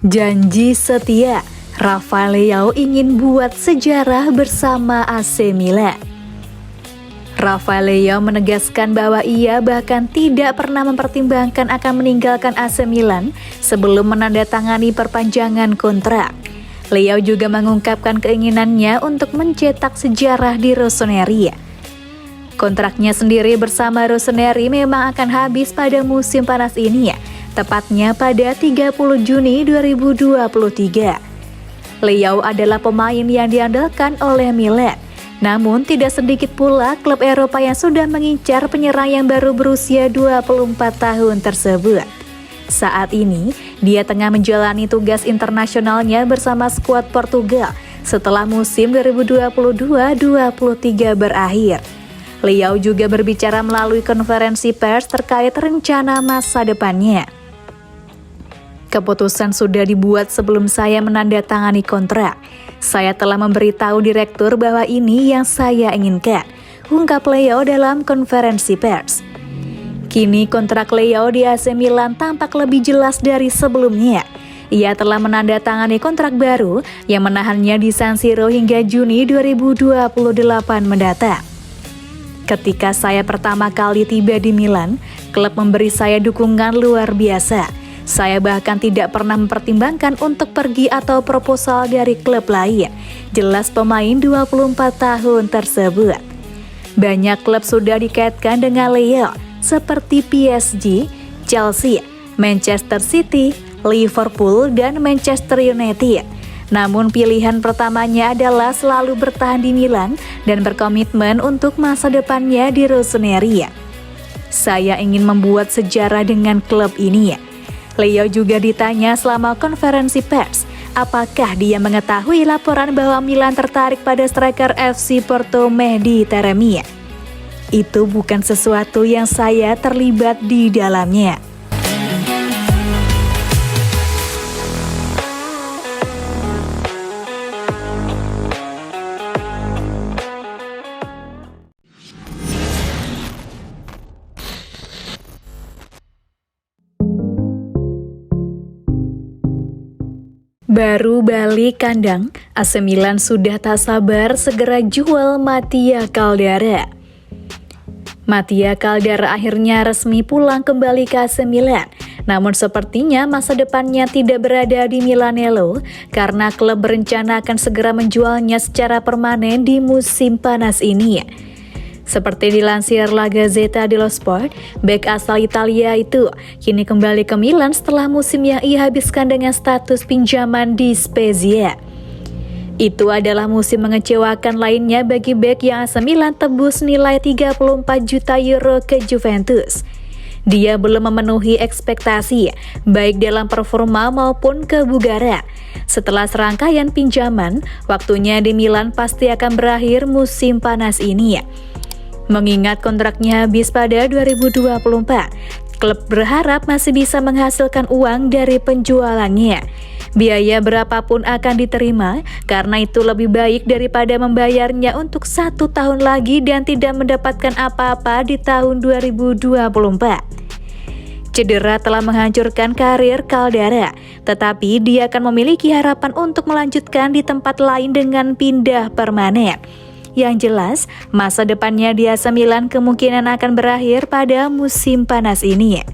Janji setia, Rafael Leao ingin buat sejarah bersama AC Milan. Rafael Leao menegaskan bahwa ia bahkan tidak pernah mempertimbangkan akan meninggalkan AC Milan sebelum menandatangani perpanjangan kontrak. Leao juga mengungkapkan keinginannya untuk mencetak sejarah di Rossoneri. Kontraknya sendiri bersama Rossoneri memang akan habis pada musim panas ini, tepatnya pada 30 Juni 2023. Leao adalah pemain yang diandalkan oleh Milan. Namun tidak sedikit pula klub Eropa yang sudah mengincar penyerang yang baru berusia 24 tahun tersebut. Saat ini, dia tengah menjalani tugas internasionalnya bersama skuad Portugal setelah musim 2022-23 berakhir. Leao juga berbicara melalui konferensi pers terkait rencana masa depannya. Keputusan sudah dibuat sebelum saya menandatangani kontrak. Saya telah memberitahu direktur bahwa ini yang saya inginkan, ungkap Leao dalam konferensi pers. Kini kontrak Leao di AC Milan tampak lebih jelas dari sebelumnya. Ia telah menandatangani kontrak baru yang menahannya di San Siro hingga Juni 2028 mendatang. Ketika saya pertama kali tiba di Milan, klub memberi saya dukungan luar biasa. Saya bahkan tidak pernah mempertimbangkan untuk pergi atau proposal dari klub lain. Jelas pemain 24 tahun tersebut. Banyak klub sudah dikaitkan dengan Leao, seperti PSG, Chelsea, Manchester City, Liverpool, dan Manchester United. Namun pilihan pertamanya adalah selalu bertahan di Milan dan berkomitmen untuk masa depannya di Rossoneri. Saya ingin membuat sejarah dengan klub ini. Leao juga ditanya selama konferensi pers, apakah dia mengetahui laporan bahwa Milan tertarik pada striker FC Porto Mehdi Taremi. Itu bukan sesuatu yang saya terlibat di dalamnya. Baru balik kandang, AC Milan sudah tak sabar segera jual Mattia Caldara. Mattia Caldara akhirnya resmi pulang kembali ke AC Milan. Namun sepertinya masa depannya tidak berada di Milanello karena klub berencana akan segera menjualnya secara permanen di musim panas ini. Seperti dilansir La Gazzetta dello Sport, bek asal Italia itu kini kembali ke Milan setelah musim yang ia habiskan dengan status pinjaman di Spezia. Itu adalah musim mengecewakan lainnya bagi bek yang AC Milan tebus nilai 34 juta euro ke Juventus. Dia belum memenuhi ekspektasi, baik dalam performa maupun kebugaran. Setelah serangkaian pinjaman, waktunya di Milan pasti akan berakhir musim panas ini. Mengingat kontraknya habis pada 2024, klub berharap masih bisa menghasilkan uang dari penjualannya. Biaya berapapun akan diterima, karena itu lebih baik daripada membayarnya untuk 1 tahun lagi dan tidak mendapatkan apa-apa di tahun 2024. Cedera telah menghancurkan karir Caldara, tetapi dia akan memiliki harapan untuk melanjutkan di tempat lain dengan pindah permanen. Yang jelas, masa depannya di AC Milan kemungkinan akan berakhir pada musim panas ini.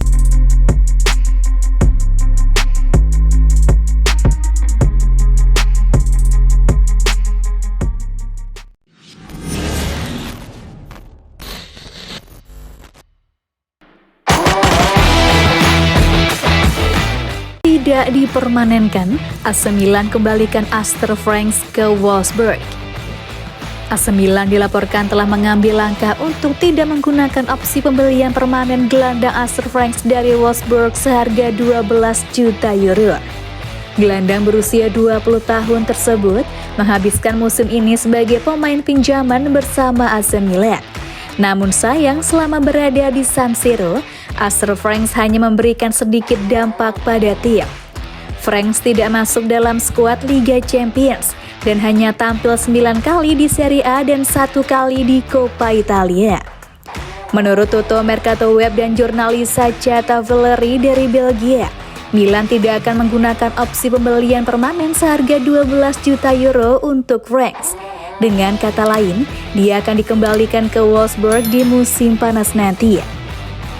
Tidak dipermanenkan, AC Milan kembalikan Astor Franks ke Wolfsburg. AC Milan dilaporkan telah mengambil langkah untuk tidak menggunakan opsi pembelian permanen gelandang Astor Franks dari Wolfsburg seharga 12 juta euro. Gelandang berusia 20 tahun tersebut menghabiskan musim ini sebagai pemain pinjaman bersama AC Milan. Namun sayang, selama berada di San Siro, Astor Franks hanya memberikan sedikit dampak pada tim. Franks tidak masuk dalam skuad Liga Champions dan hanya tampil 9 kali di Serie A dan 1 kali di Coppa Italia. Menurut Toto Mercato Web dan jurnalis Sacha Tavoleri dari Belgia, Milan tidak akan menggunakan opsi pembelian permanen seharga 12 juta euro untuk Franks. Dengan kata lain, dia akan dikembalikan ke Wolfsburg di musim panas nanti.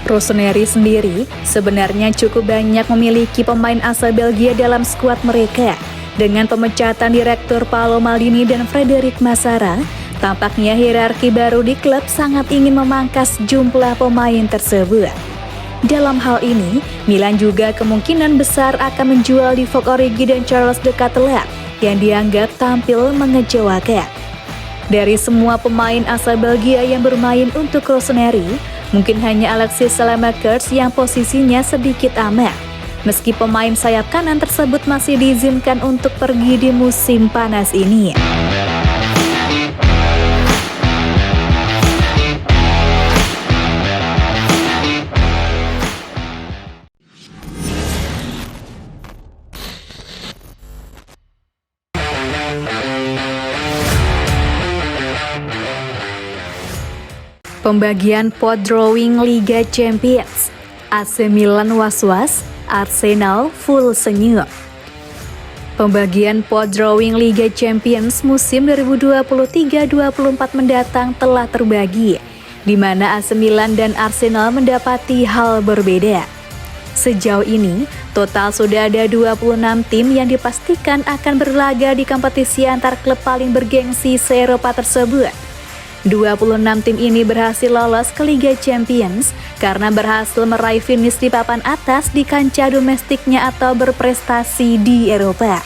Rossoneri sendiri sebenarnya cukup banyak memiliki pemain asal Belgia dalam skuad mereka. Dengan pemecatan Direktur Paolo Maldini dan Frederic Massara, tampaknya hierarki baru di klub sangat ingin memangkas jumlah pemain tersebut. Dalam hal ini, Milan juga kemungkinan besar akan menjual Divock Origi dan Charles De Ketelaere yang dianggap tampil mengecewakan. Dari semua pemain asal Belgia yang bermain untuk Rossoneri, mungkin hanya Alexis Saelemaekers yang posisinya sedikit aman. Meski pemain sayap kanan tersebut masih diizinkan untuk pergi di musim panas ini. Pembagian pot drawing Liga Champions. AC Milan was-was, Arsenal full senyum. Pembagian pot drawing Liga Champions musim 2023-24 mendatang telah terbagi, di mana AC Milan dan Arsenal mendapati hal berbeda. Sejauh ini, total sudah ada 26 tim yang dipastikan akan berlaga di kompetisi antar klub paling bergengsi se-Eropa tersebut. 26 tim ini berhasil lolos ke Liga Champions karena berhasil meraih finish di papan atas di kancah domestiknya atau berprestasi di Eropa.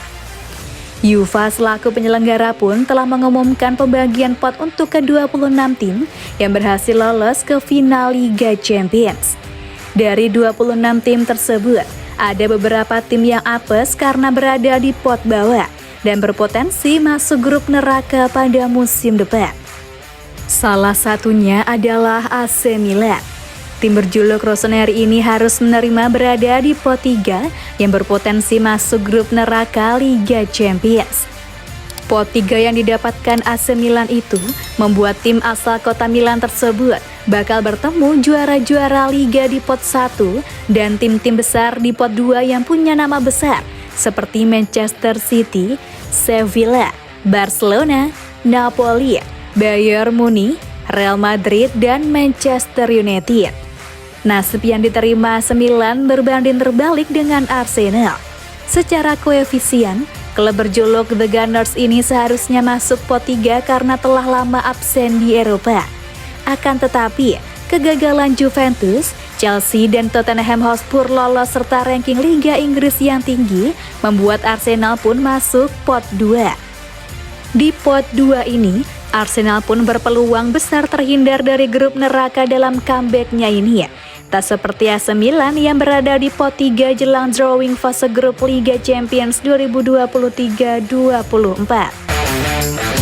UEFA selaku penyelenggara pun telah mengumumkan pembagian pot untuk ke-26 tim yang berhasil lolos ke final Liga Champions. Dari 26 tim tersebut, ada beberapa tim yang apes karena berada di pot bawah dan berpotensi masuk grup neraka pada musim depan. Salah satunya adalah AC Milan. Tim berjuluk Rossoneri ini harus menerima berada di pot 3 yang berpotensi masuk grup neraka Liga Champions. Pot 3 yang didapatkan AC Milan itu membuat tim asal kota Milan tersebut bakal bertemu juara-juara Liga di pot 1 dan tim-tim besar di pot 2 yang punya nama besar seperti Manchester City, Sevilla, Barcelona, Napoli, Bayern Munich, Real Madrid, dan Manchester United. Nasib yang diterima AC Milan berbanding terbalik dengan Arsenal. Secara koefisien, klub berjuluk The Gunners ini seharusnya masuk pot 3 karena telah lama absen di Eropa. Akan tetapi, kegagalan Juventus, Chelsea, dan Tottenham Hotspur lolos serta ranking Liga Inggris yang tinggi membuat Arsenal pun masuk pot 2. Di pot 2 ini, Arsenal pun berpeluang besar terhindar dari grup neraka dalam comeback-nya ini. Tak seperti AC Milan yang berada di pot 3 jelang drawing fase grup Liga Champions 2023-24.